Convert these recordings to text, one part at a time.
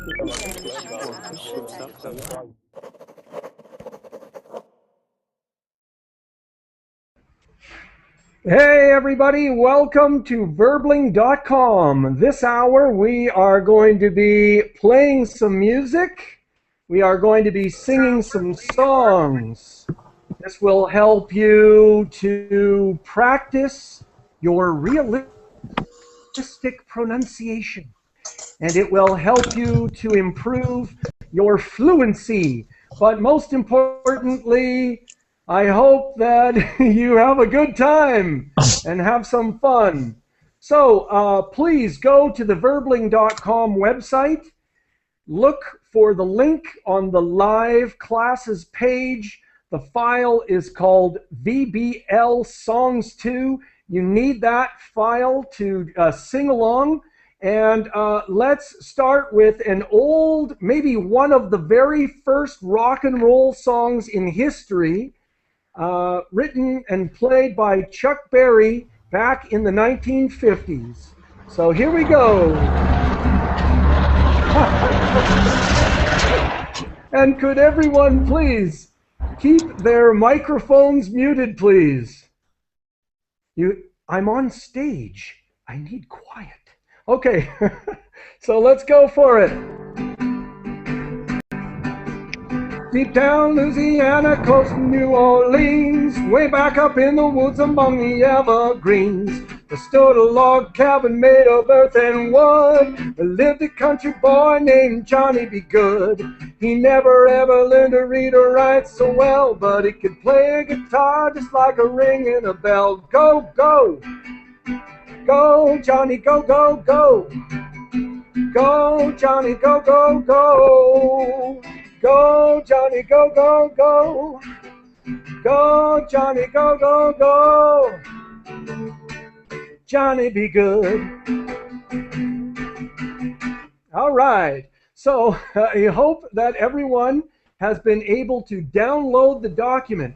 Hey everybody, welcome to Verbling.com. This hour we are going to be playing some music. We are going to be singing some songs. This will help you to practice your realistic pronunciation. And it will help you to improve your fluency. But most importantly, I hope that you have a good time and have some fun. So please go to the Verbling.com website. Look for the link on the live classes page. The file is called VBL Songs 2. You need that file to sing along. And let's start with an old, maybe one of the very first rock and roll songs in history, written and played by Chuck Berry back in the 1950s. So here we go. And could everyone please keep their microphones muted, please? I'm on stage. I need quiet. Okay, so let's go for it. Deep down Louisiana, close to New Orleans, way back up in the woods among the evergreens, there stood a log cabin made of earth and wood. There lived a country boy named Johnny B. Good. He never ever learned to read or write so well, but he could play a guitar just like a ring in a bell. Go, go! Go, Johnny, go, go, go. Go, Johnny, go, go, go. Go, Johnny, go, go, go. Go, Johnny, go, go, go. Johnny be good. All right. So I hope that everyone has been able to download the document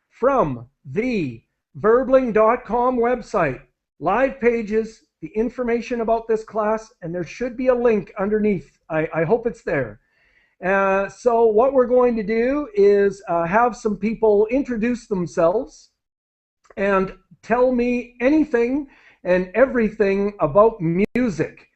from the Verbling.com website. Live pages, the information about this class, and there should be a link underneath. I hope it's there. So what we're going to do is have some people introduce themselves and tell me anything and everything about music.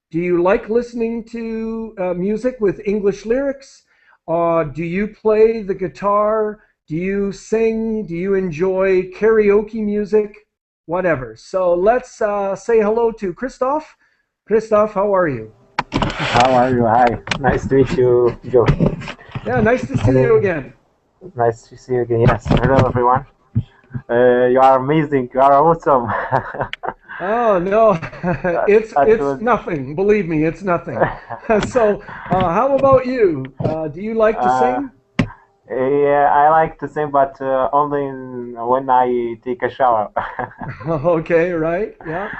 Do you like listening to music with English lyrics? Do you play the guitar? Do you sing? Do you enjoy karaoke music? Whatever. So let's say hello to Christoph. Christoph, how are you? How are you? Hi. Nice to meet you, Joe. Yeah, nice to see you again. Nice to see you again. Yes. Hello, everyone. You are amazing. You are awesome. Oh, no. It's nothing. Believe me, it's nothing. So how about you? Do you like to sing? Yeah, I like to sing, but only when I take a shower. Okay, right? Yeah.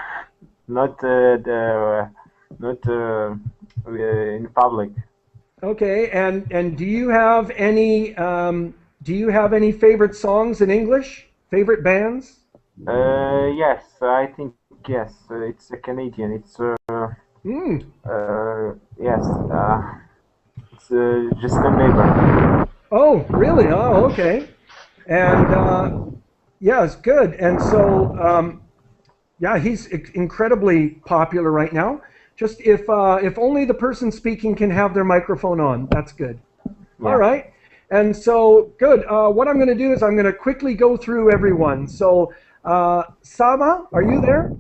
Not in public. Okay, and do you have any favorite songs in English? Favorite bands? Yes, I think yes. It's a Canadian. It's yes. It's Justin Bieber. Oh, really? Oh, okay. And yeah, it's good. And so, yeah, he's incredibly popular right now. Just if only the person speaking can have their microphone on, that's good. Yeah. All right. And so, good. What I'm going to do is I'm going to quickly go through everyone. So, Sama, are you there?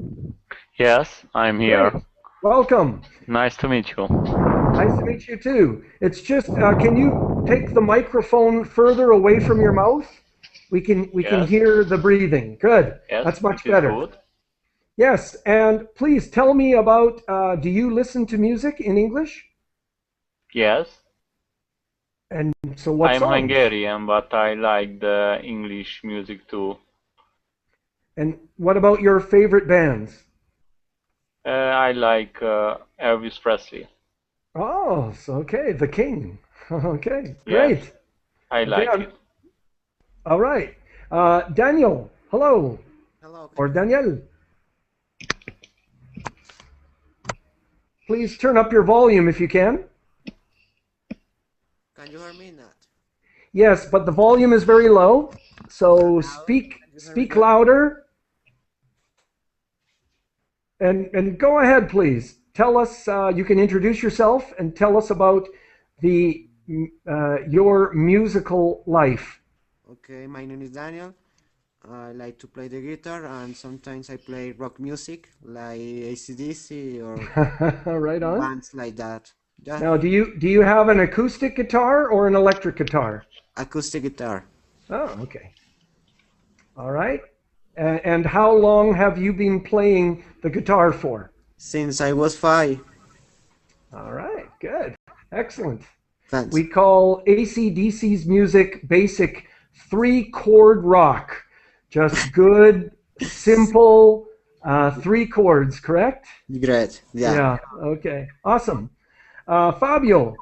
Yes, I'm here. Great. Welcome. Nice to meet you. Nice to meet you too. It's just, can you take the microphone further away from your mouth? We can hear the breathing. Good. Yes, that's much better. Good. Yes, and please tell me about, do you listen to music in English? Yes. And so what I'm songs? Hungarian, but I like the English music too. And what about your favorite bands? I like Elvis Presley. Oh, so okay, the king. Okay, great. Yes, I like it. All right. Daniel, hello. Hello. Or Daniel. Please turn up your volume if you can. Can you hear me not? Yes, but the volume is very low. So Now, speak can you hear me speak good? louder and go ahead, please. Tell us. You can introduce yourself and tell us about the your musical life. Okay, my name is Daniel. I like to play the guitar and sometimes I play rock music like AC/DC or Right on. bands like that. Yeah, Now, do you have an acoustic guitar or an electric guitar? acoustic guitar. Oh, okay. All right. And how long have you been playing the guitar for? Since I was 5. All right, good. Excellent. Thanks. We call AC/DC's music basic 3-chord rock. Just good, simple 3 chords, correct? Great. Yeah. Yeah, okay. Awesome. Fabio,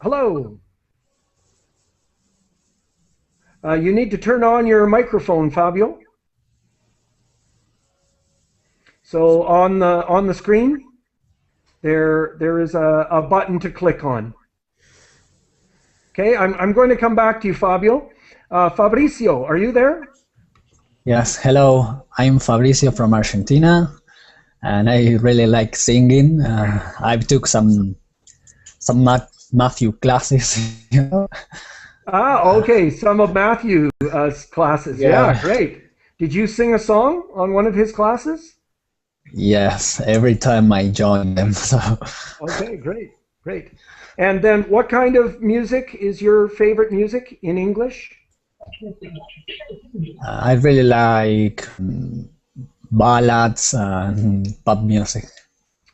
hello. You need to turn on your microphone, Fabio. So on the screen, there is a button to click on. Okay, I'm going to come back to you, Fabio. Fabricio, are you there? Yes, hello. I'm Fabricio from Argentina, and I really like singing. I took some Matthew classes. You know? Okay, some of Matthew's classes. Yeah, Yeah. great. Did you sing a song on one of his classes? Yes, every time I join them. So Okay, great, great. And then what kind of music is your favorite music in English? I really like ballads and pop music.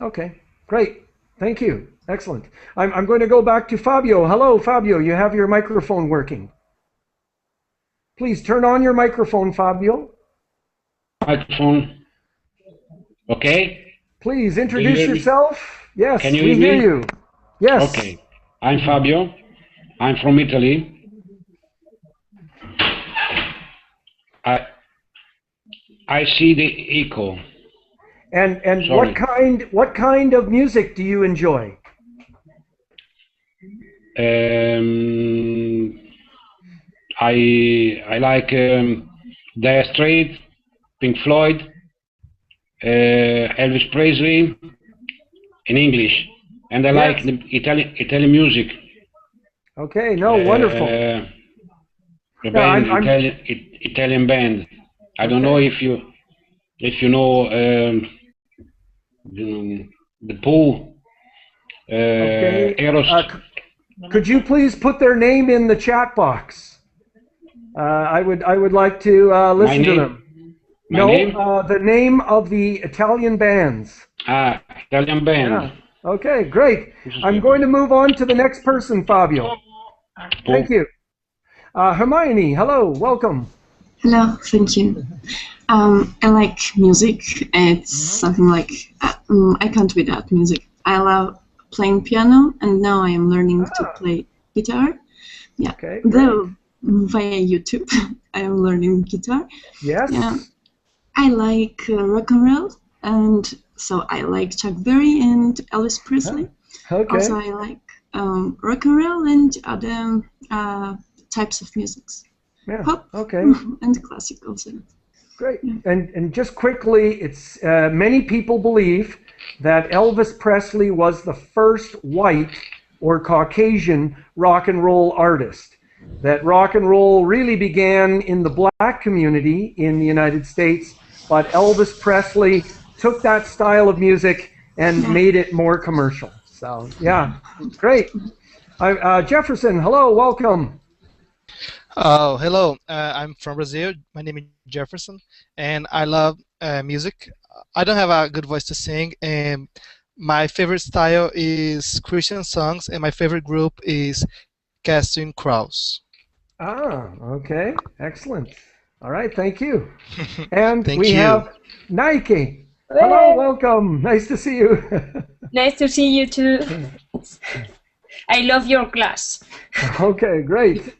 Okay, great. Thank you. Excellent. I'm going to go back to Fabio. Hello, Fabio. You have your microphone working. Please turn on your microphone, Fabio. Microphone. Okay. Please Do you introduce hear me? yourself. Yes, Can you we hear hear me? you. Yes. Okay. I'm Fabio. I'm from Italy. I see the echo. And Sorry. what kind of music do you enjoy? I like Dire Straits, Pink Floyd, Elvis Presley in English, and I like Yes. the Italian music. Okay. No, wonderful. The Yeah, band I'm Italian band. I don't know okay. if you know the Pooh, Okay. Eros. Could you please put their name in the chat box? I would like to My listen to name? them. My No, name? the name of the Italian bands. Italian band. Yeah. Okay, great. I'm going to move on to the next person, Fabio. Thank you. Hermione, hello, welcome. Hello, thank you. I like music. It's something like I can't without music. I love playing piano, and now I am learning to play guitar. Yeah, Okay, though via YouTube, I am learning guitar. Yes. Yeah, I like rock and roll, and so I like Chuck Berry and Elvis Presley. Okay. Also, I like rock and roll and other types of musics. Yeah. Pop Okay. and classic also. Great. And just quickly, it's many people believe that Elvis Presley was the first white or Caucasian rock and roll artist. That rock and roll really began in the black community in the United States, but Elvis Presley took that style of music and made it more commercial. So, yeah, great. Jefferson, hello, welcome. Oh, hello. I'm from Brazil. My name is Jefferson, and I love music. I don't have a good voice to sing, and my favorite style is Christian songs, and my favorite group is Casting Crowds. Okay, excellent. All right, thank you. And Thank we you. have Nike. Hello, welcome. Nice to see you. Nice to see you too. I love your class. Okay, great.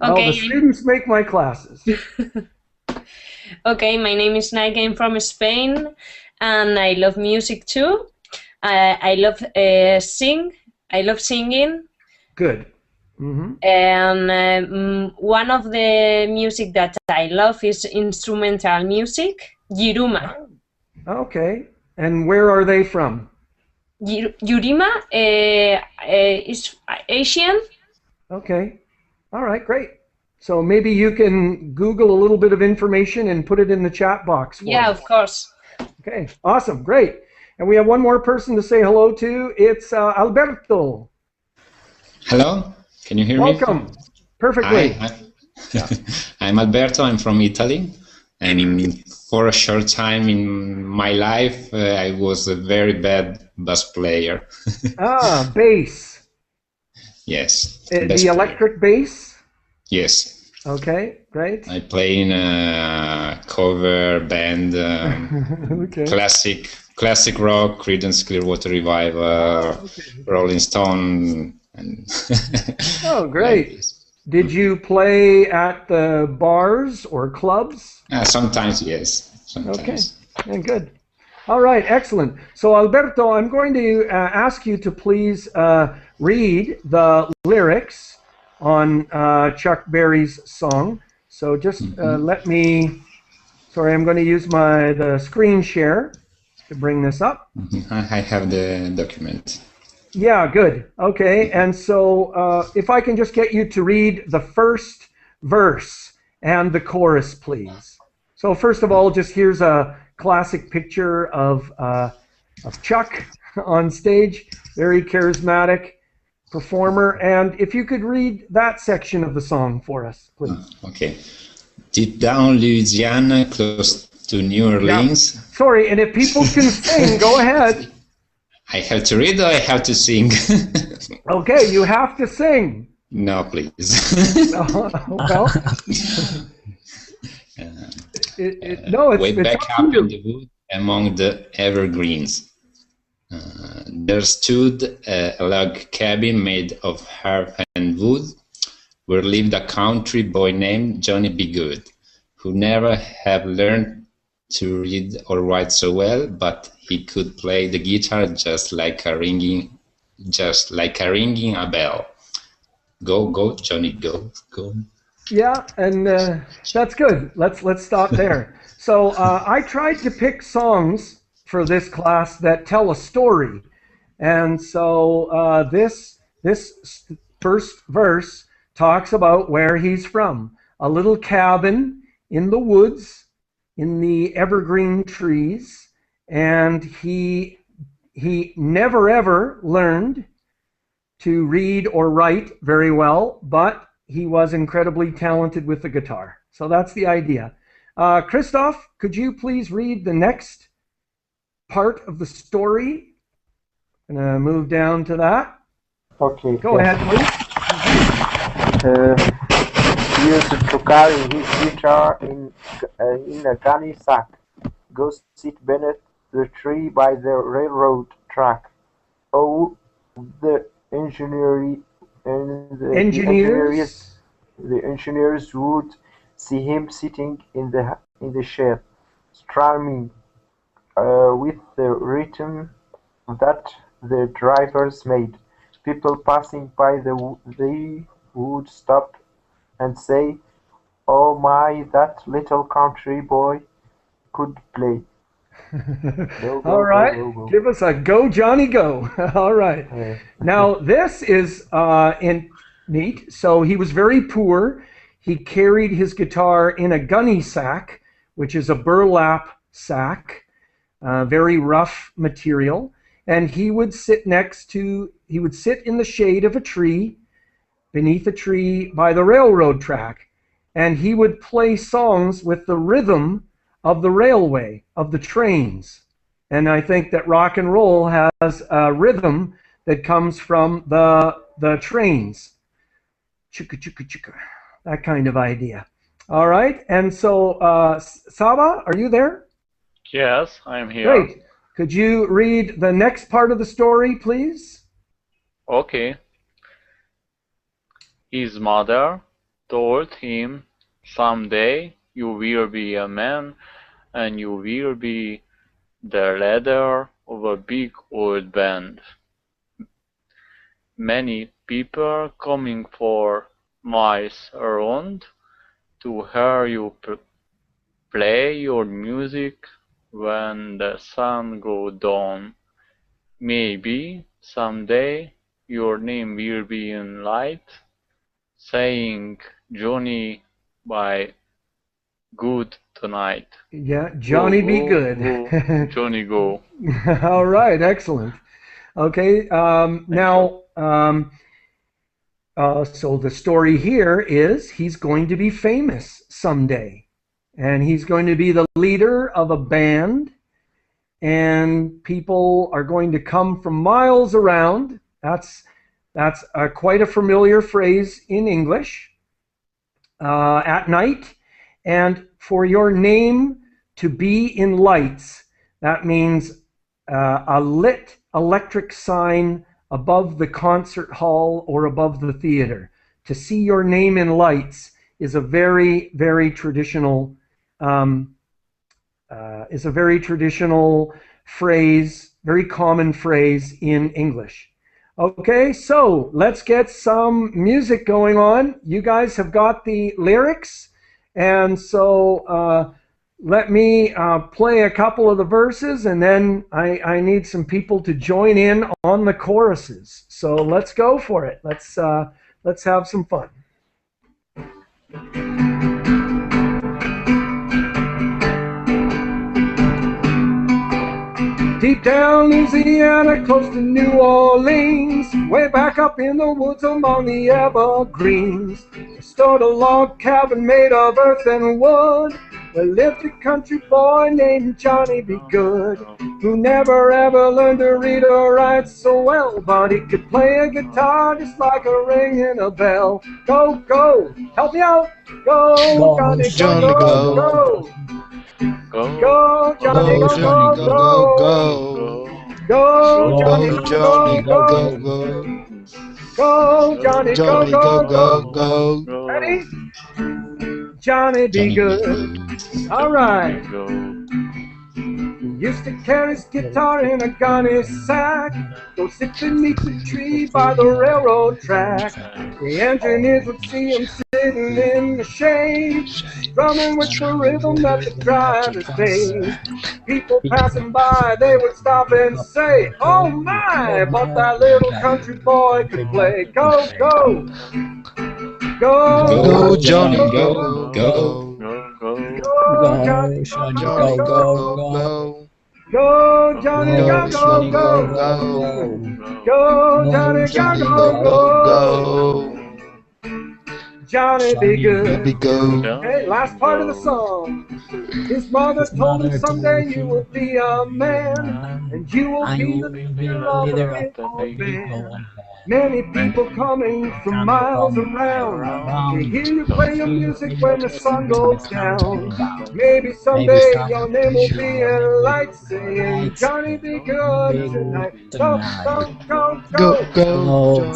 Well, Okay. the students make my classes. Okay, my name is Nike. I'm from Spain, and I love music too. I love singing, Good. Mm-hmm. And one of the music that I love is instrumental music, Yuruma. Okay. And where are they from? Yurima is Asian. Okay. All right, great. So maybe you can Google a little bit of information and put it in the chat box for Yeah, us. of course. Okay, awesome, great. And we have one more person to say hello to. It's Alberto. Hello, can you hear me? Welcome. Perfectly. Hi. I'm Alberto, I'm from Italy. And for a short time in my life, I was a very bad bass player. Bass. Yes. The electric bass? Yes. Okay, great. I play in a cover band, okay. classic rock, Creedence Clearwater Revival, Rolling Stone. And oh, great. Did you play at the bars or clubs? Sometimes, yes. Sometimes. Okay, good. All right, excellent. So, Alberto, I'm going to ask you to please read the lyrics on Chuck Berry's song. So just let me, sorry, I'm going to use the screen share to bring this up. I have the document. Yeah, good. Okay, and so if I can just get you to read the first verse and the chorus, please. So first of all, just here's a classic picture of Chuck on stage, very charismatic performer. And if you could read that section of the song for us, please. Okay. Deep down Louisiana, close to New Orleans. Yeah. Sorry, and if people can sing, go ahead. I have to read or I have to sing? Okay, you have to sing. No, please. Well, way back up in the wood among the evergreens, there stood a log cabin made of earth and wood, where lived a country boy named Johnny B. Good, who never had learned to read or write so well, but he could play the guitar just like a ringing a bell. Go, Johnny, go. Yeah, and that's good. Let's stop there. So I tried to pick songs for this class that tell a story, and so this first verse talks about where he's from. A little cabin in the woods, in the evergreen trees, and he never ever learned to read or write very well, but he was incredibly talented with the guitar. So that's the idea. Christoph, could you please read the next part of the story? I'm going to move down to that. Okay. Go ahead, please. He used to carry his guitar in a gunny sack. Go sit beneath the tree by the railroad track. Oh, the engineers would see him sitting in the shed, strumming with the rhythm that the drivers made. People passing by they would stop and say, "Oh my, that little country boy could play." All right, give us a go, Johnny, go. All right. Now this is neat. So he was very poor. He carried his guitar in a gunny sack, which is a burlap sack, very rough material. And he would sit in the shade of a tree, beneath a tree by the railroad track. And he would play songs with the rhythm of the railway, of the trains. And I think that rock and roll has a rhythm that comes from the trains. Chicka, chicka, chicka. That kind of idea. All right. And so, Saba, are you there? Yes, I'm here. Great. Could you read the next part of the story, please? Okay. His mother told him, "Someday you will be a man, and you will be the leader of a big old band." many people coming for miles around to hear you play your music when the sun goes down. Maybe someday your name will be in light, saying Johnny by good tonight. Yeah, Johnny Go, be go, good. go, Johnny go. All right, excellent. Okay, now, so the story here is he's going to be famous someday, and he's going to be the leader of a band, and people are going to come from miles around. That's quite a familiar phrase in English. At night, and for your name to be in lights. That means a lit electric sign above the concert hall or above the theater. To see your name in lights is a very, very traditional phrase, very common phrase in English. Okay, so let's get some music going on. You guys have got the lyrics, and so let me play a couple of the verses, and then I need some people to join in on the choruses. So let's go for it. Let's have some fun. Deep down Louisiana, close to New Orleans, way back up in the woods among the evergreens, stood a log cabin made of earth and wood. There lived a country boy named Johnny Be Good, who never ever learned to read or write so well, but he could play a guitar just like a ring a bell. Go, go, help me out. Go, Johnny, Johnny, go, go. Go, Johnny, go, go, go. Go, Johnny, go, go, go. Go, Johnny, go, go, go. Ready? Johnny Be Good. All right. He used to carry his guitar in a gunny sack, go sit beneath the tree by the railroad track. The engineers would see him sitting in the shade, strumming with the rhythm that the drivers made. People passing by, they would stop and say, oh my, but that little country boy could play. Go, go. Go, Johnny, go, go. Go, Johnny, go, go, go. Go, Johnny, go, go, go. Go, Johnny, go, go, go. Johnny Be Good. Okay, last part of the song. His mother told him someday you will be a man, and you will be the leader of a big band. Many people coming from miles around to hear you play your music when the sun goes down. Maybe someday your name will be in lights saying, Johnny Be Good tonight. Go, go, go, go.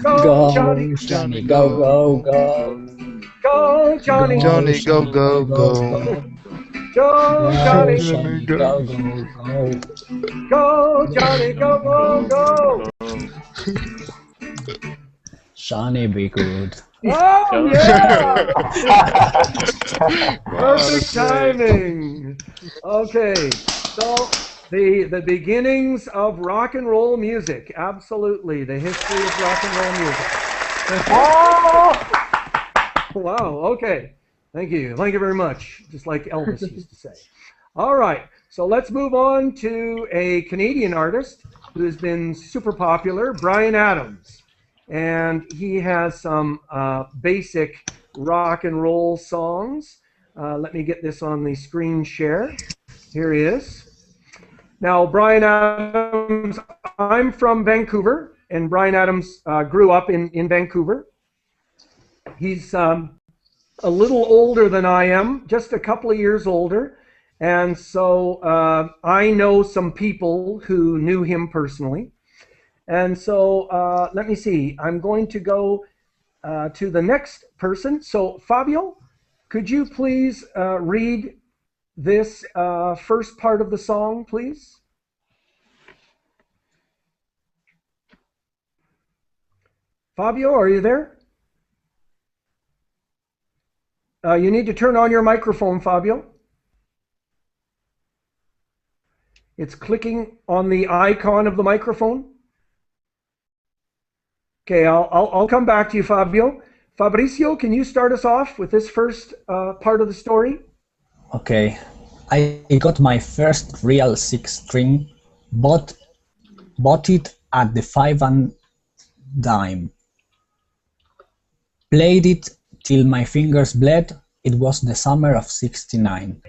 Go, Johnny, Johnny, go, go, go. Go, Johnny, Johnny, go, go, go. Go, Johnny, go, go, go. Go, Johnny, go, go, go. Johnny Be Good. Oh, yeah! Perfect timing. Okay, so the beginnings of rock and roll music. Absolutely, the history of rock and roll music. Oh! Wow, okay. Thank you. Thank you very much. Just like Elvis used to say. All right, so let's move on to a Canadian artist who has been super popular, Bryan Adams. And he has some basic rock and roll songs. Let me get this on the screen share. Here he is. Now, Bryan Adams, I'm from Vancouver, and Bryan Adams grew up in Vancouver. He's a little older than I am, just a couple of years older. And so I know some people who knew him personally. And so let me see. I'm going to go to the next person. So Fabio, could you please read this first part of the song, please? Fabio, are you there? You need to turn on your microphone, Fabio. It's clicking on the icon of the microphone. Okay, I'll come back to you, Fabio. Fabrizio, can you start us off with this first part of the story? Okay, I got my first real 6-string, bought it at the 5 and dime. Played it till my fingers bled. It was the summer of '69.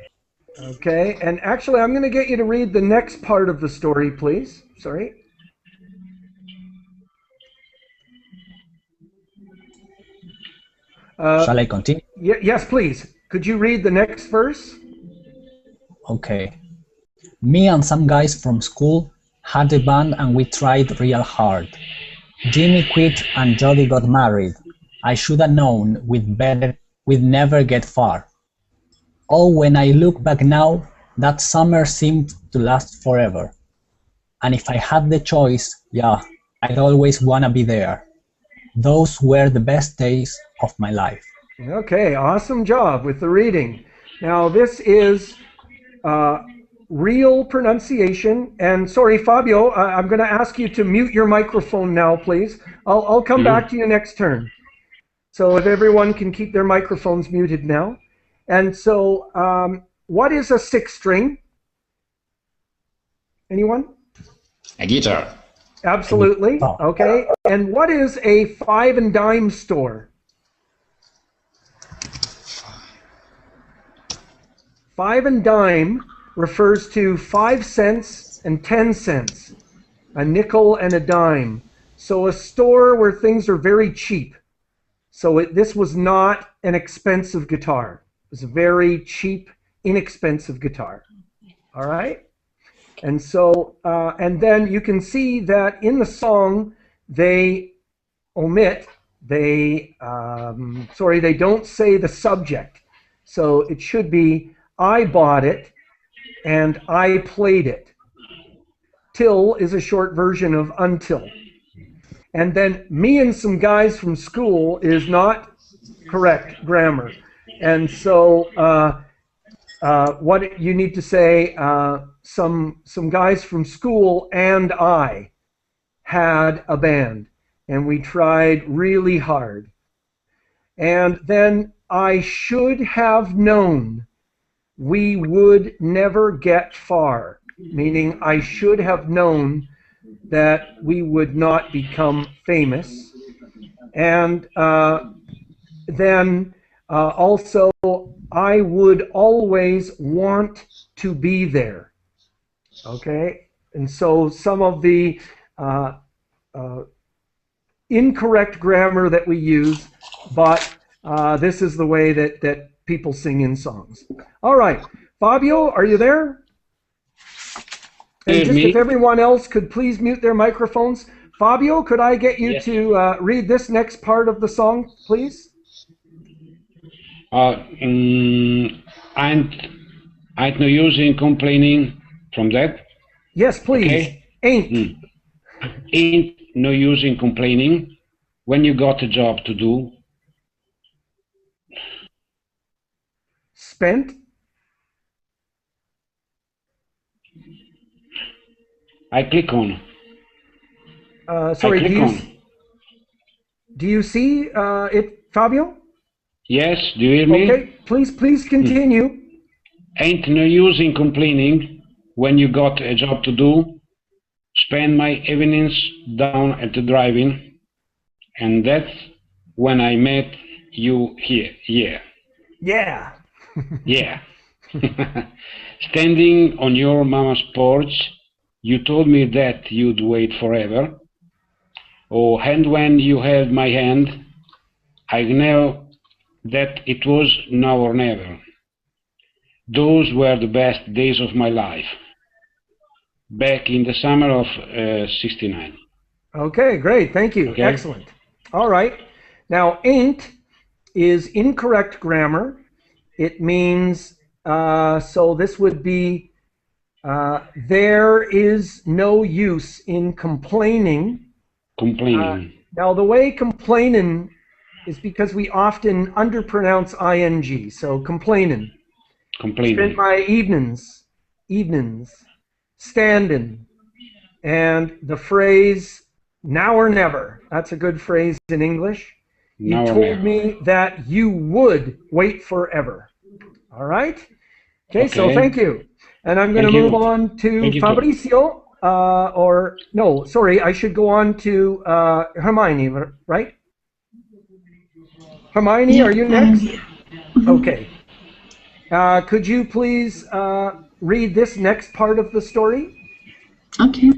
Okay, and actually I'm going to get you to read the next part of the story, please. Sorry. Shall I continue? Yes, please. Could you read the next verse? Okay. Me and some guys from school had a band and we tried real hard. Jimmy quit and Jody got married. I should have known we'd never get far. Oh, when I look back now, that summer seemed to last forever. And if I had the choice, yeah, I'd always wanna be there. Those were the best days of my life. Okay, awesome job with the reading. Now this is real pronunciation. And sorry, Fabio, I'm going to ask you to mute your microphone now, please. I'll come back to you next turn. So if everyone can keep their microphones muted now. And so what is a 6-string? Anyone? A guitar. Absolutely. Okay. And what is a 5 and dime store? 5 and dime refers to 5 cents and 10 cents, a nickel and a dime. So a store where things are very cheap. So this was not an expensive guitar. It was a very cheap, inexpensive guitar. All right? And so, and then you can see that in the song, they omit, they don't say the subject. So it should be, I bought it and I played it. Till is a short version of until. And then me and some guys from school is not correct grammar. And so what you need to say, some guys from school and I had a band and we tried really hard. And then I should have known we would never get far, meaning I should have known that we would not become famous. And then also, I would always want to be there. Okay? And so some of the incorrect grammar that we use, but this is the way that people sing in songs. All right. Fabio, are you there? And just if everyone else could please mute their microphones. Fabio, could I get you to read this next part of the song, please? Ain't no use in complaining from that. Yes, please. Okay? Ain't. Ain't no use in complaining when you got a job to do. Spent. I click on. Sorry, do you see it, Fabio? Yes, do you hear me? Okay, please continue. Ain't no use in complaining when you got a job to do. Spend my evenings down at the drive-in, and that's when I met you here. Yeah. Yeah. Yeah. Standing on your mama's porch, you told me that you'd wait forever. Oh, and when you held my hand, I knew that it was now or never. Those were the best days of my life. Back in the summer of '69. Okay, great. Thank you. Okay. Excellent. All right. Now, ain't is incorrect grammar. It means, so this would be, there is no use in complaining. Complaining. Now, the way complaining is because we often underpronounce ing. So complainin'. Spent my evenings standing. And the phrase now or never, that's a good phrase in English. You told me that you would wait forever. All right? Okay, so thank you. And I'm going to move on to Fabrizio. No, sorry, I should go on to Hermione, right? Hermione, are you next? Okay. Could you please read this next part of the story? Okay.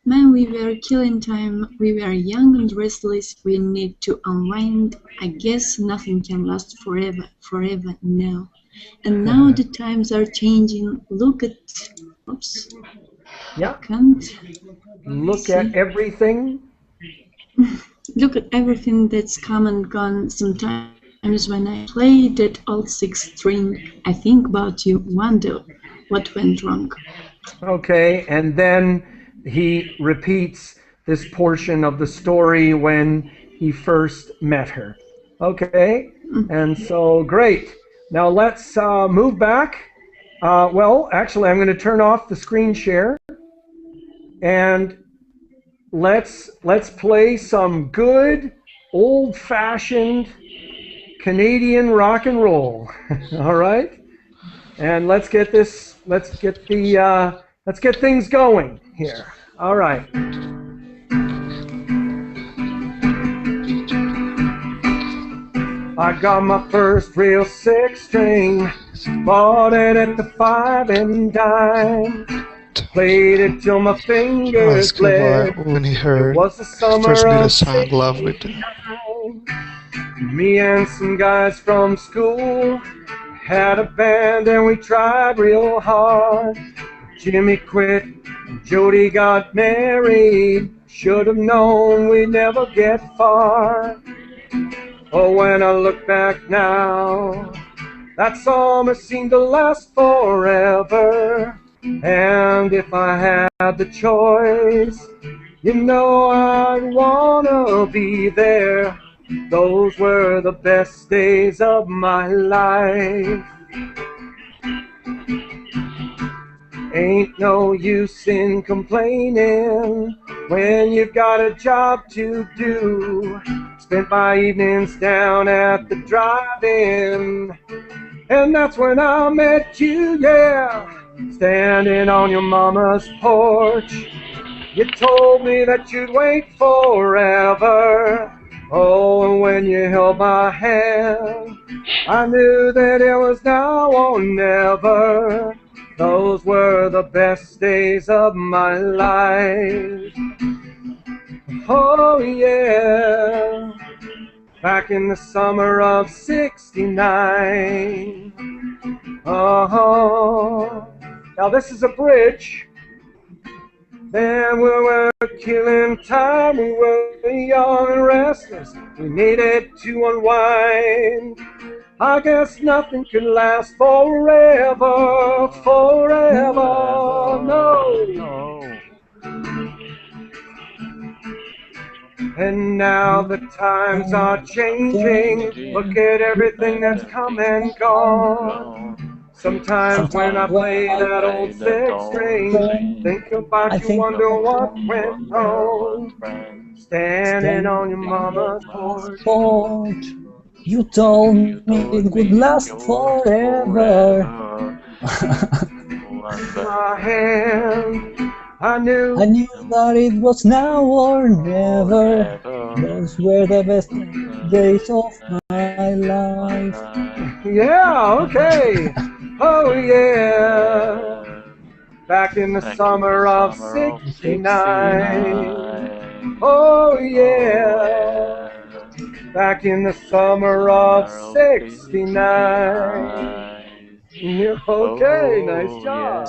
Man, we were killing time. We were young and restless. We need to unwind. I guess nothing can last forever now. And now the times are changing. Look at... Oops. Yeah. I can't look at everything. Look at everything that's come and gone. Sometimes when I play that old sixth string, I think about you, wonder what went wrong. Okay, and then he repeats this portion of the story when he first met her. Okay, and so great. Now let's move back. Well, actually, I'm going to turn off the screen share, and let's play some good old-fashioned Canadian rock and roll. All right, and let's get things going here. All right. I got my first real six string, bought it at the 5 and dime. Played it till my fingers bled. When he heard it was the summer first of song, Love With You. Me and some guys from school had a band and we tried real hard. Jimmy quit, Jody got married. Should have known we'd never get far. Oh, when I look back now, that summer seemed to last forever. And if I had the choice, you know I'd wanna be there. Those were the best days of my life. Ain't no use in complaining when you've got a job to do. Spent my evenings down at the drive-in, and that's when I met you, yeah. Standing on your mama's porch, you told me that you'd wait forever. Oh, and when you held my hand, I knew that it was now or never. Those were the best days of my life. Oh yeah, back in the summer of '69. Oh, now this is a bridge. Then we were killing time, we were young and restless, we needed to unwind. I guess nothing can last forever, no. And now the times are changing, look at everything that's come and gone. Sometimes when I play that old six string, think about you, wonder what went wrong. Standing on your mama's porch, you told me it would last forever. My hand, I knew that it was now or never. Those were the best days of my life. Yeah, okay. Oh yeah. Back in the summer of '69. Oh yeah. Back in the summer of '69. Okay, nice job.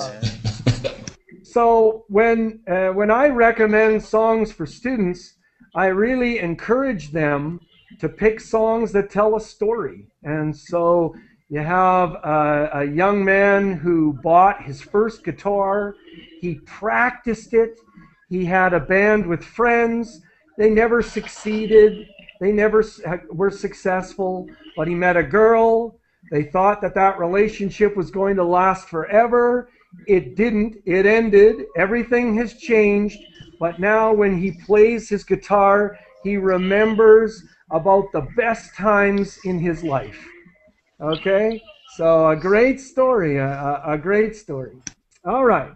So when I recommend songs for students, I really encourage them to pick songs that tell a story. And so you have a young man who bought his first guitar. He practiced it. He had a band with friends. They never succeeded. They never were successful. But he met a girl. They thought that that relationship was going to last forever. It didn't. It ended. Everything has changed. But now when he plays his guitar, he remembers about the best times in his life. Okay? So a great story. A great story. All right.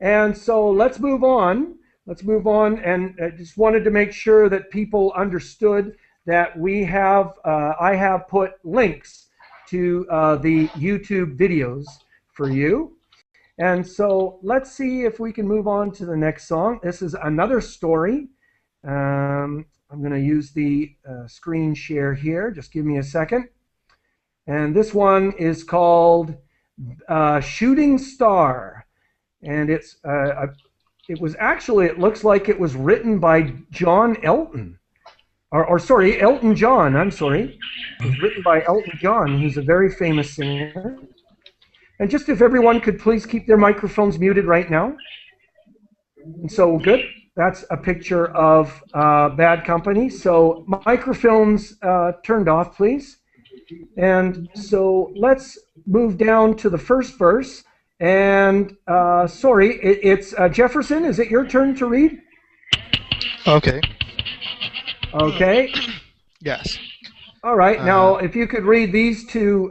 And so let's move on. Let's move on. And I just wanted to make sure that people understood that we have, I have put links to the YouTube videos for you. And so let's see if we can move on to the next song. This is another story. I'm going to use the screen share here. Just give me a second. And this one is called Shooting Star. And it's it was actually, it looks like it was written by John Elton. Or sorry, Elton John, I'm sorry. It was written by Elton John, who's a very famous singer. And just if everyone could please keep their microphones muted right now. And so, good. That's a picture of Bad Company. So, microphones turned off, please. And so, let's move down to the first verse. And, sorry, it's Jefferson. Is it your turn to read? Okay. Okay. Yes. All right. Now, if you could read these two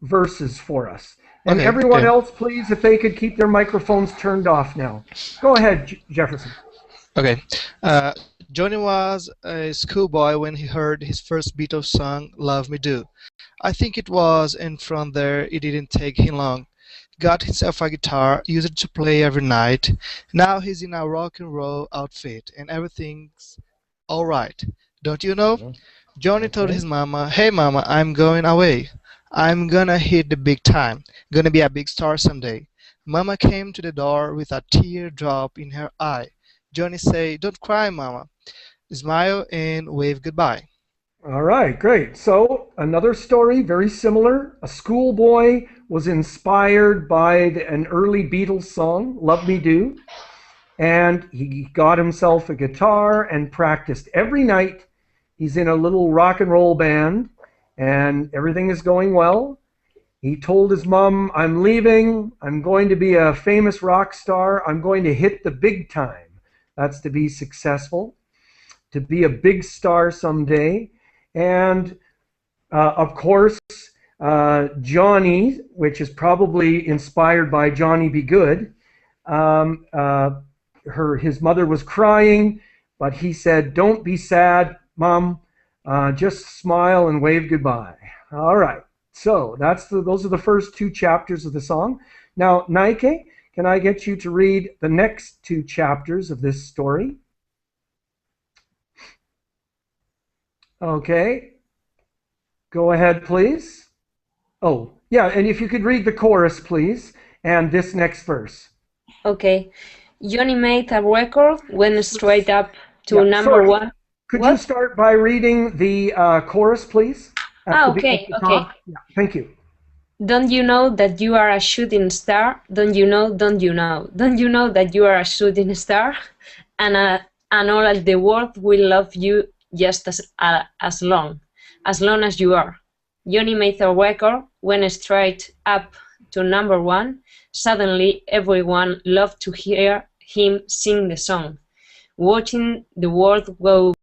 verses for us. And okay, everyone else, please, if they could keep their microphones turned off now. Go ahead, Jefferson. Okay. Johnny was a schoolboy when he heard his first Beatles song, Love Me Do. I think it was, and from there it didn't take him long. Got himself a guitar, used it to play every night. Now he's in a rock and roll outfit, and everything's alright. Don't you know? Johnny told his mama, "Hey mama, I'm going away. I'm gonna hit the big time. Gonna be a big star someday." Mama came to the door with a teardrop in her eye. Johnny said, "Don't cry, mama." Smile and wave goodbye. All right, great. So another story, very similar. A schoolboy was inspired by an early Beatles song, Love Me Do. And he got himself a guitar and practiced every night. He's in a little rock and roll band. And everything is going well. He told his mom, "I'm leaving. I'm going to be a famous rock star. I'm going to hit the big time." That's to be successful, to be a big star someday. And of course, Johnny, which is probably inspired by Johnny Be Good, his mother was crying, but he said, "Don't be sad, Mom. Just smile and wave goodbye." All right. So those are the first two chapters of the song. Now, Nike, can I get you to read the next two chapters of this story? Okay. Go ahead, please. Oh, yeah, and if you could read the chorus, please, and this next verse. Okay. Johnny made a record, went straight up to number one. Could you start by reading the chorus, please? Okay. Yeah, thank you. Don't you know that you are a shooting star? Don't you know, don't you know? Don't you know that you are a shooting star? And all of the world will love you just as long as you are. Johnny made a record, went straight up to number one. Suddenly, everyone loved to hear him sing the song. Watching the world go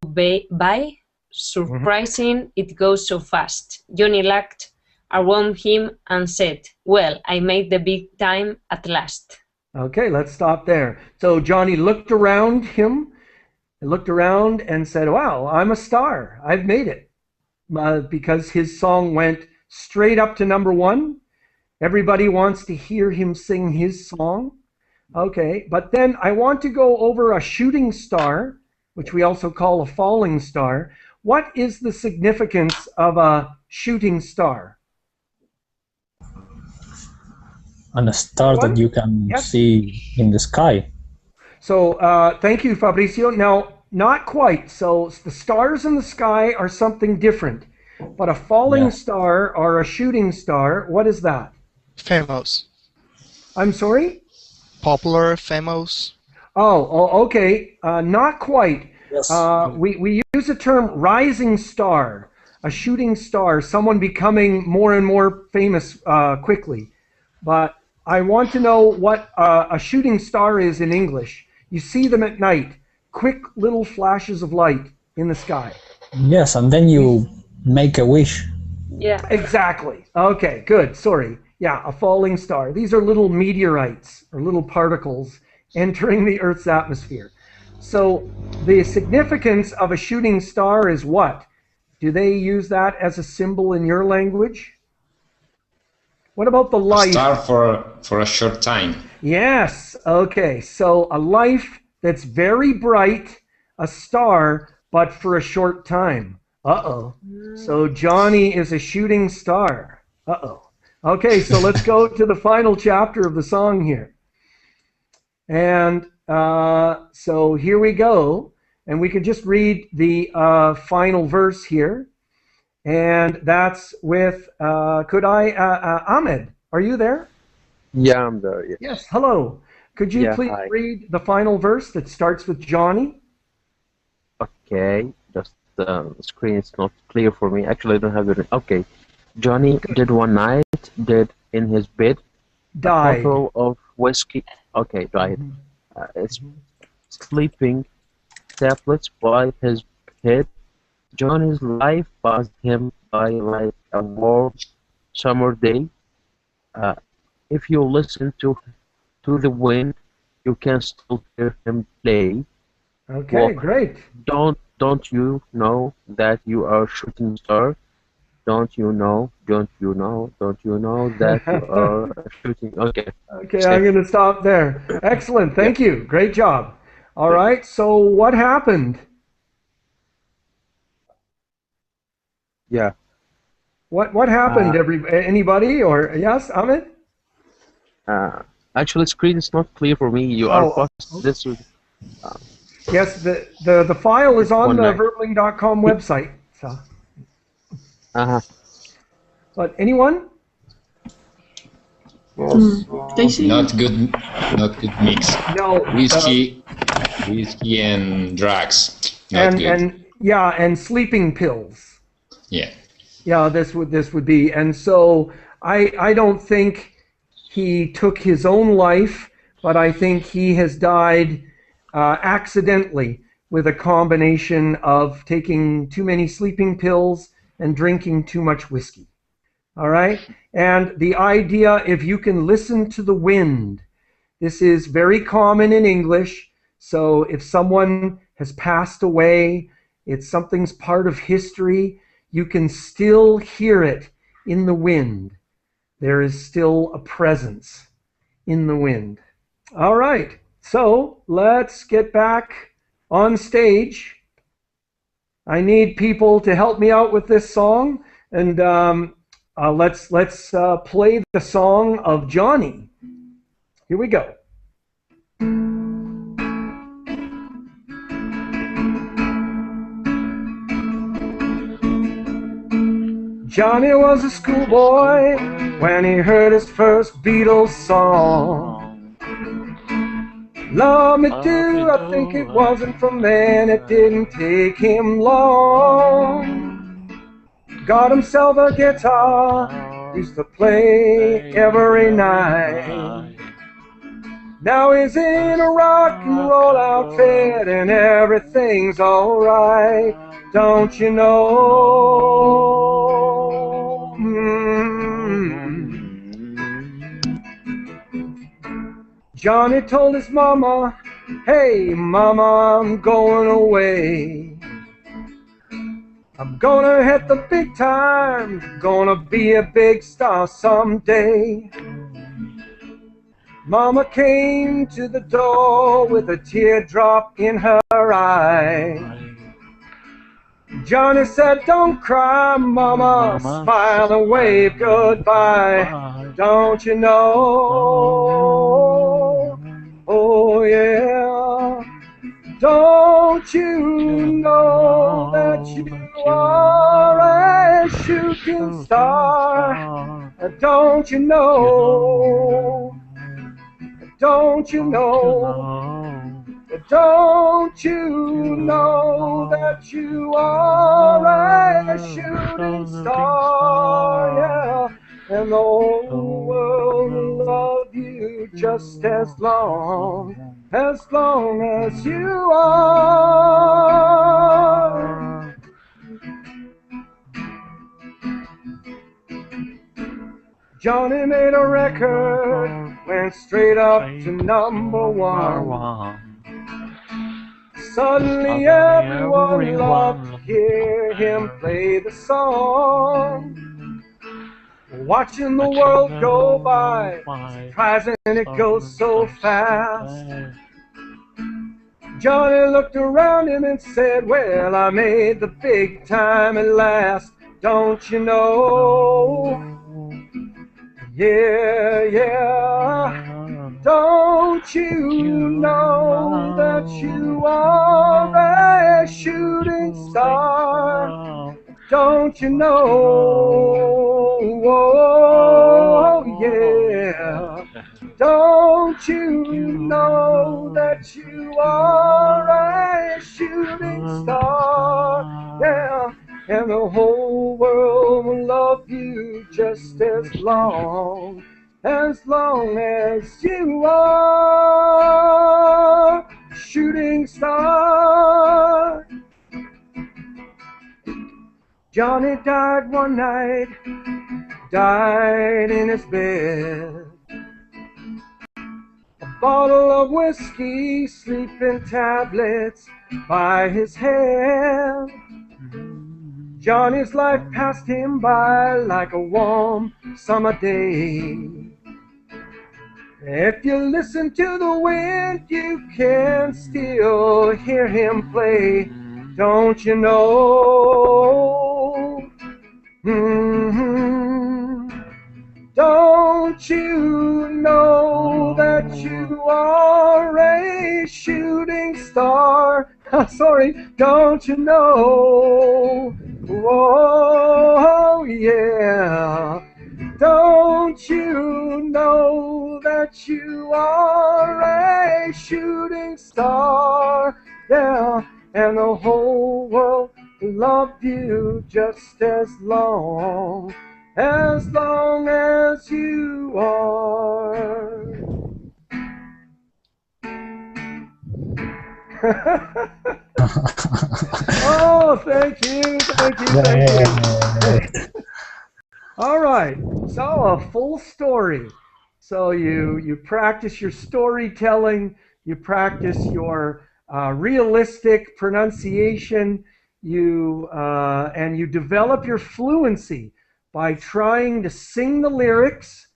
by, surprising it goes so fast. Johnny looked around him and said, "Well, I made the big time at last." Okay, let's stop there. So Johnny looked around him, looked around and said, "Wow, I'm a star. I've made it." Because his song went straight up to number one. Everybody wants to hear him sing his song. Okay, but then I want to go over a shooting star, which we also call a falling star. What is the significance of a shooting star? And a star that you can see in the sky. So thank you, Fabricio. Now, not quite. So the stars in the sky are something different. But a falling star or a shooting star, what is that? Famous. I'm sorry? Popular, famous. Oh, okay. Not quite. we use the term rising star, a shooting star, someone becoming more and more famous quickly. But I want to know what a shooting star is in English. You see them at night, quick little flashes of light in the sky. Yes, and then you make a wish. Yeah. Exactly. Okay, good. Sorry. Yeah, a falling star. These are little meteorites or little particles entering the Earth's atmosphere. So the significance of a shooting star is what? Do they use that as a symbol in your language? What about the life? A star for a short time. Yes. Okay. So a life that's very bright, a star, but for a short time. Uh-oh. So Johnny is a shooting star. Uh-oh. Okay, so let's go to the final chapter of the song here. And so here we go. And we can just read the final verse here. And that's with, Ahmed, are you there? Yeah, I'm there. Yes. Yes, hello. Could you please hi. read the final verse that starts with Johnny? Okay, just the screen is not clear for me. Actually, I don't have it. Okay. Johnny did one night, did in his bed, Died. a bottle of whiskey. Okay, died. It's sleeping tablets by his head. Johnny's life passed him by like a warm summer day. If you listen to the wind, you can still hear him play. Okay, Walk. great. Don't you know that you are a shooting star? Don't you know that you are a shooting? Okay. Okay, I'm going to stop there. Excellent. Thank you. Great job. All right. So what happened? Yeah. What happened? Anybody or yes, Ahmed? Actually, screen is not clear for me. You are posting this. Yes, the file is on the night. verbling.com website. So. But anyone? Not good mix. No. Whiskey and drugs. Not good. And sleeping pills. Yeah. Yeah, this would be. And so I don't think he took his own life, but I think he has died accidentally with a combination of taking too many sleeping pills and drinking too much whiskey. All right? And the idea, if you can listen to the wind, this is very common in English. So if someone has passed away, something's part of history, you can still hear it in the wind. There is still a presence in the wind. All right. So let's get back on stage. I need people to help me out with this song, and let's play the song of Johnny. Here we go. Johnny was a schoolboy when he heard his first Beatles song. Love me do, I think it wasn't from then, it didn't take him long. Got himself a guitar, used to play every night. Now he's in a rock and roll outfit and everything's alright. Don't you know? Johnny told his mama, hey mama, I'm going away. I'm gonna hit the big time, gonna be a big star someday. Mama came to the door with a teardrop in her eye. Johnny said, don't cry, mama, smile and wave goodbye. Don't you know? Oh yeah. Don't you know that you are a shooting star? Don't you know? Don't you know? Don't you know that you are a shooting star? Yeah, and the whole world will love you just as long as you are. Johnny made a record, went straight up to number one. Suddenly everyone loved to hear him play the song. Watching the world go by, surprising it goes so fast. Johnny looked around him and said, well, I made the big time at last, don't you know? Yeah, yeah. Don't you know that you are a shooting star? Don't you know? Oh, yeah. Don't you know that you are a shooting star? Yeah. And the whole world will love you just as long as you are, shooting star. Johnny died one night, died in his bed. A bottle of whiskey, sleeping tablets by his head. Johnny's life passed him by like a warm summer day. If you listen to the wind, you can still hear him play. Don't you know? Don't you know that you are a shooting star? Sorry, don't you know? Oh, yeah. Don't you know that you are a shooting star? Yeah, and the whole world loved you just as long as you are. Oh, thank you. All right, so a full story. So you practice your storytelling, you practice your realistic pronunciation, and you develop your fluency by trying to sing the lyrics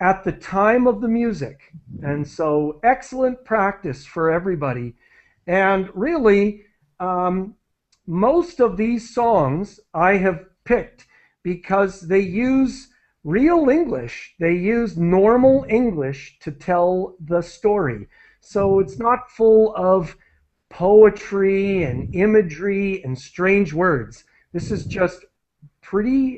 at the time of the music. And so excellent practice for everybody. And really, most of these songs I have picked because they use real English. They use normal English to tell the story. So it's not full of poetry and imagery and strange words. This is just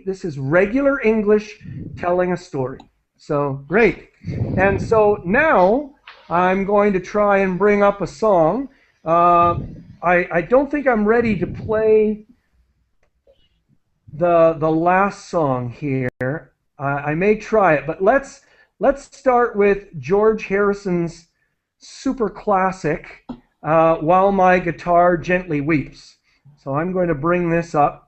this is regular English telling a story. So great. And so now I'm going to try and bring up a song. I don't think I'm ready to play the last song here. I may try it, but let's start with George Harrison's super classic, While My Guitar Gently Weeps. So I'm going to bring this up.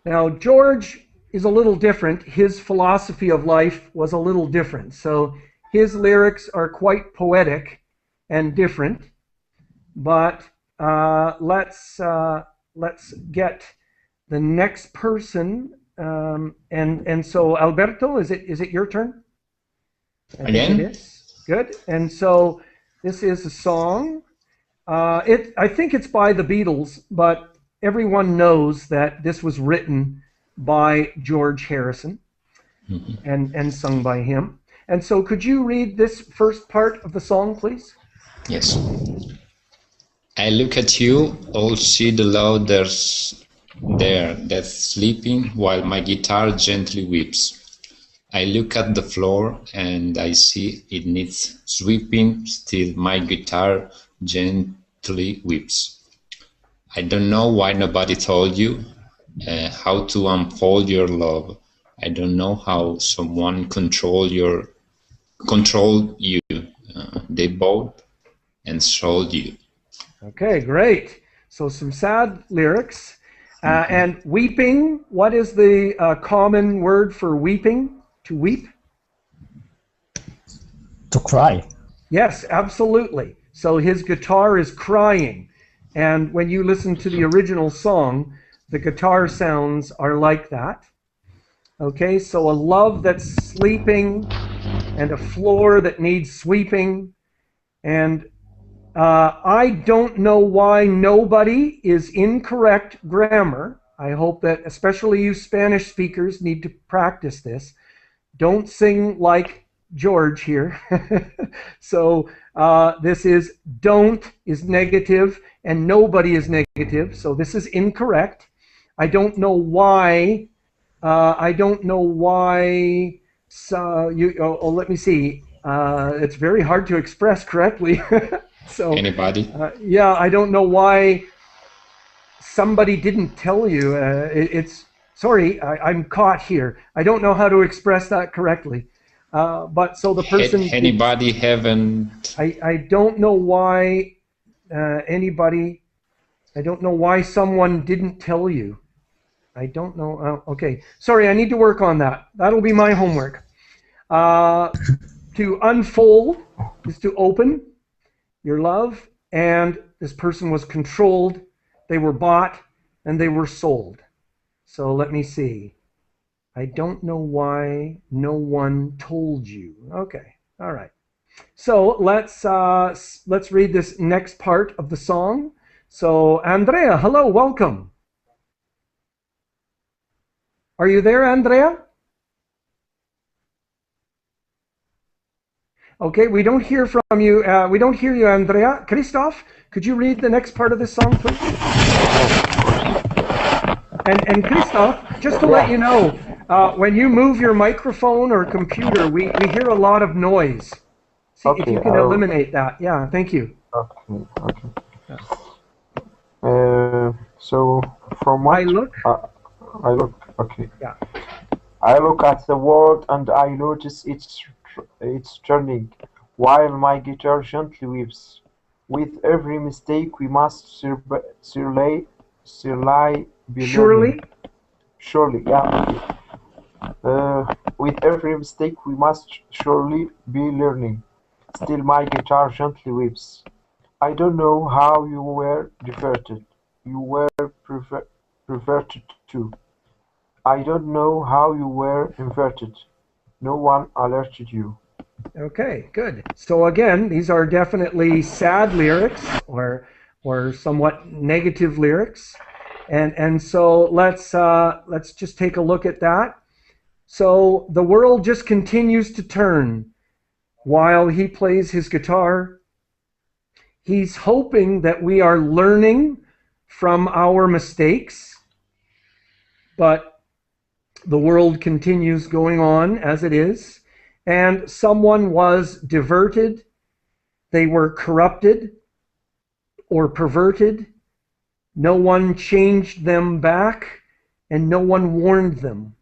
Now, George is a little different. His philosophy of life was a little different. So his lyrics are quite poetic and different. But let's get the next person. And so, Alberto, is it your turn? Again? It is. Good. And so this is a song. I think it's by the Beatles, but everyone knows that this was written by George Harrison and sung by him. And so could you read this first part of the song, please? Yes. I look at you, all see the love there's there that's sleeping while my guitar gently weeps. I look at the floor and I see it needs sweeping, still my guitar gently weeps. I don't know why nobody told you how to unfold your love. I don't know how someone controlled you. They bought and sold you. Okay, great. So some sad lyrics. And weeping, what is the common word for weeping? To weep? To cry. Yes, absolutely. So his guitar is crying. And when you listen to the original song, the guitar sounds are like that. Okay, so a love that's sleeping and a floor that needs sweeping. And I don't know why nobody is incorrect grammar. I hope that especially you Spanish speakers need to practice this. Don't sing like George here. So this is don't is negative and nobody is negative. So this is incorrect. I don't know why. So let me see. It's very hard to express correctly. So anybody? Yeah, I don't know why somebody didn't tell you. Sorry, I'm caught here. I don't know how to express that correctly. But so the person. Anybody haven't? I don't know why anybody. I don't know why someone didn't tell you. I don't know. Okay, sorry. I need to work on that. That'll be my homework. To unfold is to open your love, and this person was controlled, they were bought, and they were sold. So let me see. I don't know why no one told you. Okay, all right. So let's read this next part of the song. So Andrea, hello, welcome. Are you there, Andrea? Okay, we don't hear from you. We don't hear you, Andrea. Christoph, could you read the next part of this song, please? And Christoph, just to let you know, when you move your microphone or computer, we hear a lot of noise. See if you can eliminate that. Yeah, thank you. Okay. So from what I look. Okay. Yeah. I look at the world and I notice it's turning, while my guitar gently weeps. With every mistake we must surely be learning. Surely, yeah. With every mistake we must surely be learning. Still my guitar gently weeps. I don't know how you were diverted. You were perverted too. I don't know how you were inverted. No one alerted you. Okay, good. So again, these are definitely sad lyrics or somewhat negative lyrics. And so let's just take a look at that. So the world just continues to turn while he plays his guitar. He's hoping that we are learning from our mistakes, but the world continues going on as it is, and someone was diverted, they were corrupted or perverted, no one changed them back, and no one warned them.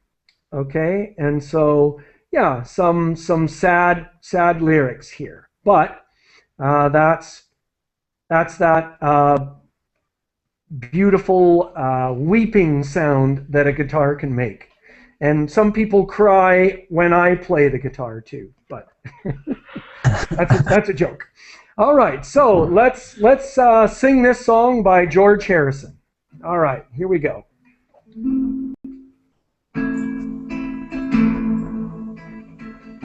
Okay, and so yeah, some sad lyrics here, but that's that beautiful weeping sound that a guitar can make. And some people cry when I play the guitar too, but that's a joke. All right, so let's sing this song by George Harrison. All right, here we go.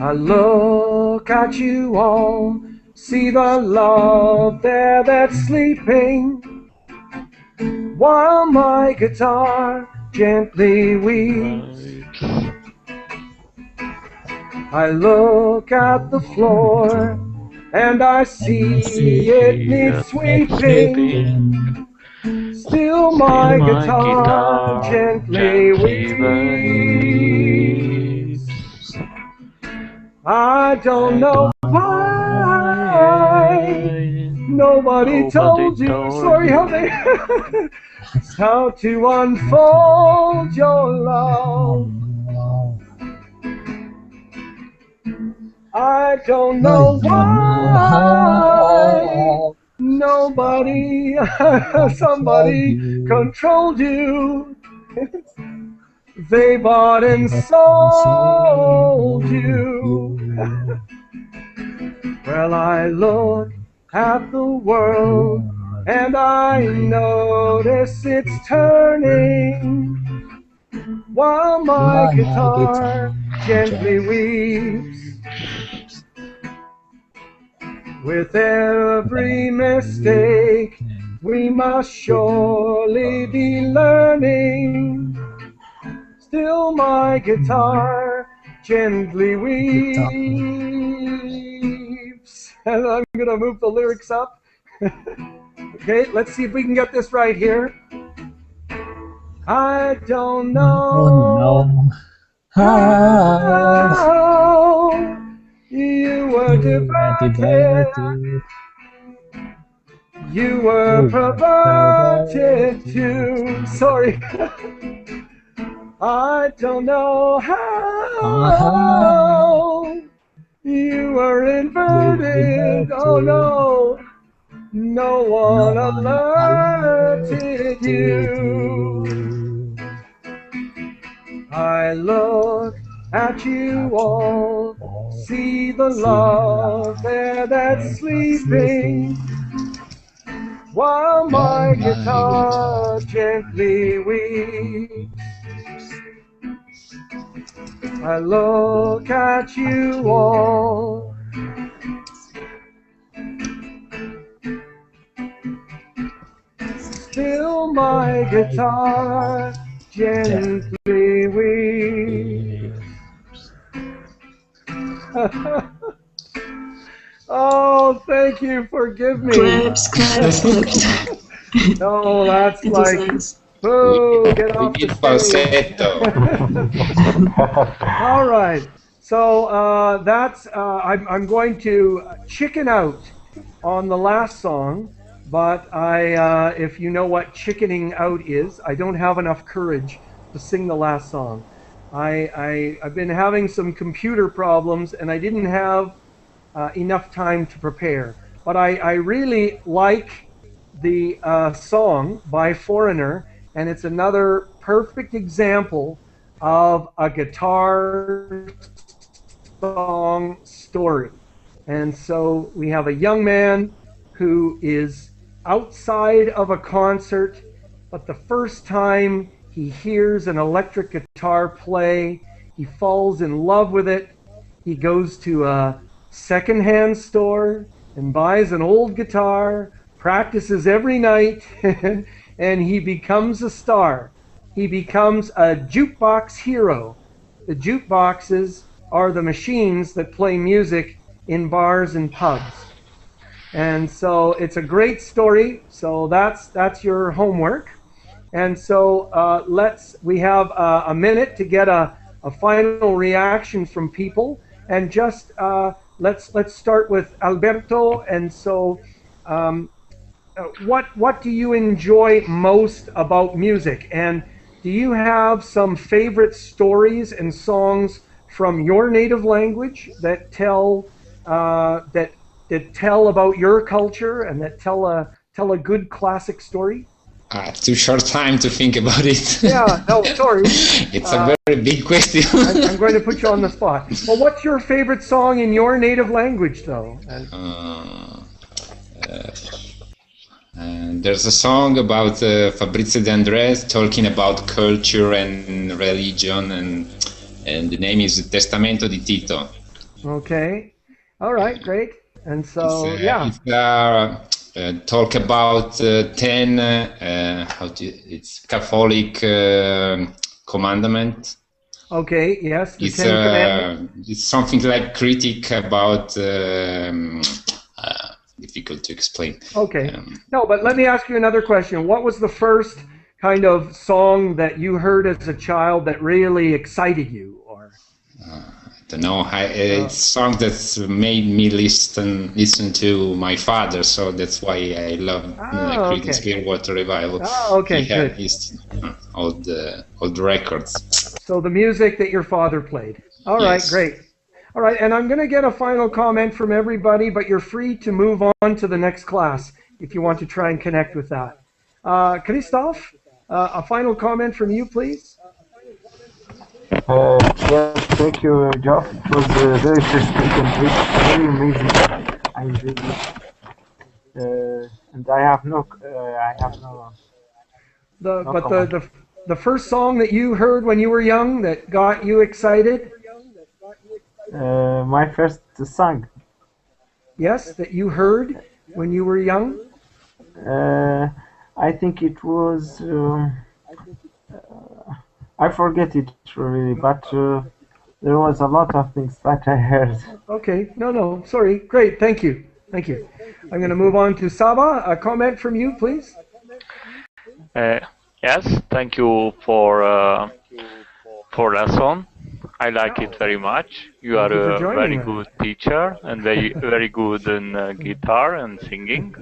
I look at you all, see the love there that's sleeping, while my guitar gently weeps. I look at the floor and I see it needs sweeping. Still my guitar gently weeps. I don't know why nobody told you. Sorry, how they how to unfold your love. I don't know why nobody, somebody controlled you. They bought and sold you. Well, I look at the world and I notice it's turning while my guitar gently weeps. With every mistake, we must surely be learning. Still my guitar gently weeps. And I'm going to move the lyrics up. Okay, let's see if we can get this right here. I don't know how you were diverted. You were perverted too. Sorry. I don't know how you were inverted. Oh no, no one alerted you. I look at you all, see the love there that's sleeping, while my guitar gently weeps. I look at you all, still my guitar gently weeps. Oh, thank you. Forgive me. Claps, claps, claps. No, that's It was like, nice. boo, get off the stage. All right. So that's, I'm going to chicken out on the last song, but if you know what chickening out is, I don't have enough courage to sing the last song. I've been having some computer problems, and I didn't have enough time to prepare. But I really like the song by Foreigner, and it's another perfect example of a guitar song story. And so we have a young man who is outside of a concert, but the first time he hears an electric guitar play, he falls in love with it. He goes to a secondhand store and buys an old guitar, practices every night, and he becomes a star. He becomes a jukebox hero. The jukeboxes are the machines that play music in bars and pubs. And so it's a great story. So that's your homework. And so we have a minute to get a final reaction from people. And just let's start with Alberto. And so what do you enjoy most about music? And do you have some favorite stories and songs from your native language that tell that tell about your culture and that tell a good classic story? Too short time to think about it. Yeah, no, sorry. It's a very big question. I'm going to put you on the spot. Well, what's your favorite song in your native language, though? There's a song about Fabrizio De Andrés talking about culture and religion, and the name is Testamento di Tito. Okay. All right, great. And so, it's talk about 10 it's Catholic commandment. Okay, yes, the 10 commandments. It's something like critic about difficult to explain. Okay. No, but let me ask you another question. What was the first kind of song that you heard as a child that really excited you? Or don't know. It's a song that made me listen to my father, so that's why I love Creedence Clearwater Revival. Okay, he had good. his old records. So the music that your father played. All right, Yes. great. All right, and I'm going to get a final comment from everybody, but you're free to move on to the next class if you want to try and connect with that. Christoph, a final comment from you, please. Yes, thank you, Geoff. It was very interesting and very amazing. I enjoyed it. And I have no. The first song that you heard when you were young that got you excited? My first song. Yes, that you heard when you were young? I think it was. I forget it really, but there was a lot of things that I heard. Okay, no, sorry. Great, thank you. Thank you. I'm going to move on to Saba. A comment from you, please. Yes, thank you for that song. I like it very much. You are a very good teacher and very good in guitar and singing.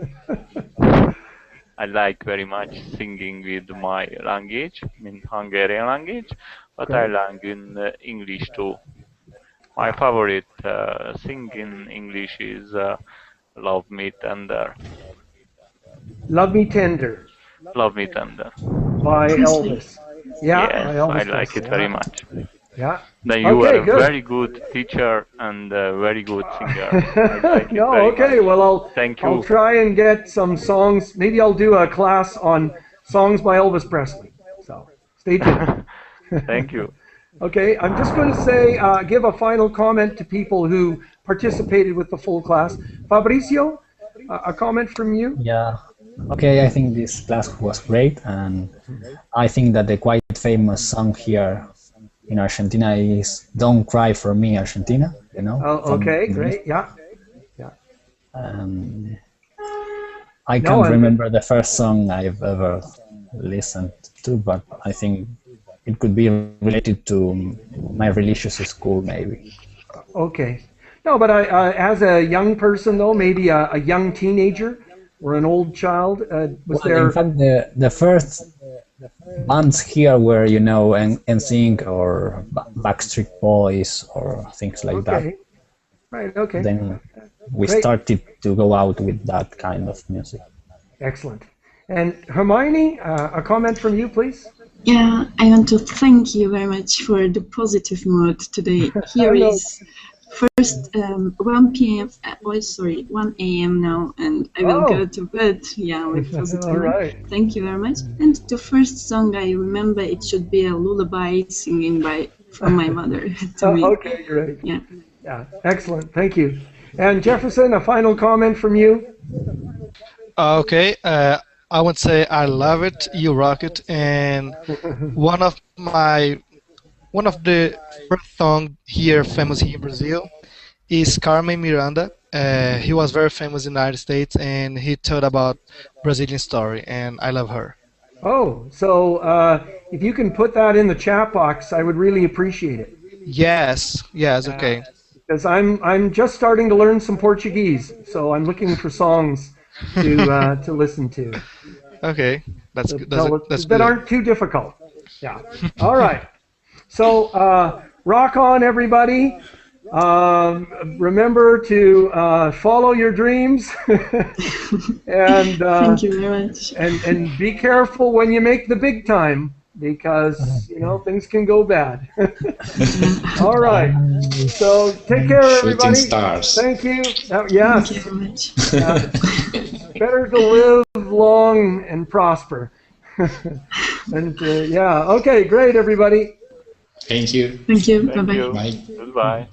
I like very much singing with my language, in Hungarian language, but I like in English too. My favorite sing in English is Love Me Tender. Love Me Tender. Love Me Tender. By Elvis. Yeah, yes, by Elvis I like Presley. it very much. Yeah. Then you are a very good teacher and a very good singer. I like it very okay. much. Well, I'll try and get some songs. Maybe I'll do a class on songs by Elvis Presley. So stay tuned. Thank you. Okay, I'm just going to say, give a final comment to people who participated with the full class. Fabrizio, a comment from you? Yeah. Okay, I think this class was great, and I think that the quite famous song here in Argentina is "Don't Cry for Me, Argentina." You know. Oh, okay, great. Yeah. I can't remember the first song I've ever listened to, but I think it could be related to my religious school, maybe. Okay. No, but as a young person, though, maybe a young teenager or an old child, was there... In fact, the first bands here were, you know, NSYNC or Backstreet Boys or things like that. Right, okay. Then we started to go out with that kind of music. Excellent. And Hermione, a comment from you, please? Yeah, I want to thank you very much for the positive mood today. Here is first 1 p.m. 1 a.m. now, and I will go to bed. Yeah, with positive mood. Thank you very much. And the first song I remember, it should be a lullaby singing from my mother to me. Okay, great. Yeah, excellent. Thank you. And Jefferson, a final comment from you? Okay. I would say I love it, you rock it, and one of the first songs here famous here in Brazil is Carmen Miranda. He was very famous in the United States, and he told about Brazilian story, and I love her. Oh, so if you can put that in the chat box, I would really appreciate it. Yes, okay. Because I'm just starting to learn some Portuguese, so I'm looking for songs to listen to. Okay, that's good. That aren't too difficult. Yeah. All right. So rock on, everybody. Remember to follow your dreams, and thank you very much. And be careful when you make the big time, because you know things can go bad. All right. So take care, everybody. Shooting stars. Thank you. Yes. Thank you very much. Better to live long and prosper. And okay, great, everybody. Thank you. Thank you. Thank Bye-bye. you. Bye. Goodbye.